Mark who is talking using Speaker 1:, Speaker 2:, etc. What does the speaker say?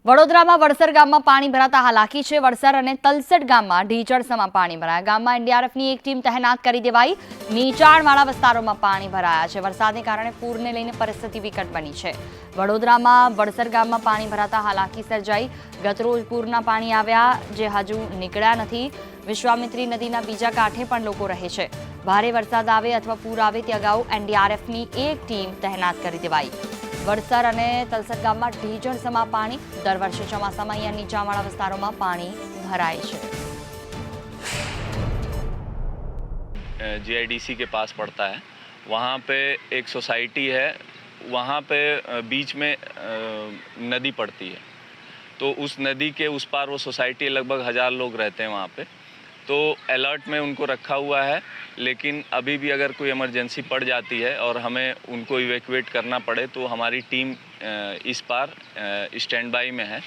Speaker 1: વડોદરામાં વડસર ગામમાં પાણી ભરાતા હાલાકી છે। વડસર અને તલસટ ગામમાં ઢીચણસમાં પાણી ભરાયા। ગામમાં એનડીઆરએફની એક ટીમ તહેનાત કરી દેવાઈ। નીચાણવાળા વિસ્તારોમાં પાણી ભરાયા છે। વરસાદને કારણે પૂરને લઈને પરિસ્થિતિ વિકટ બની છે। વડોદરામાં વડસર ગામમાં પાણી ભરાતા હાલાકી સર્જાઈ। ગતરોજ પૂરના પાણી આવ્યા જે હજુ નીકળ્યા નથી। વિશ્વામિત્રી નદીના બીજા કાંઠે પણ લોકો રહે છે। ભારે વરસાદ આવે અથવા પૂર આવે તે અગાઉ એનડીઆરએફની એક ટીમ તહેનાત કરી દેવાઈ। વડસર અને તલસટ ગામમાં ઢીચણસમાં પાણી। દર વર્ષે ચોમાસામાં અહીંયા નીચાણવાળા વિસ્તારોમાં પાણી ભરાય છે।
Speaker 2: जीआईडीसी के पास पड़ता है। वहाँ पे एक सोसाइटी है, वहाँ पे बीच में नदी पड़ती है, तो उस नदी के उस पार वो सोसाइटी लगभग 1000 लोग रहते हैं वहाँ पे। तो अलर्ट में उनको रखा हुआ है, लेकिन अभी भी अगर कोई इमरजेंसी पड़ जाती है और हमें उनको इवैक्यूएट करना पड़े तो हमारी टीम इस पार स्टैंड बाई में है।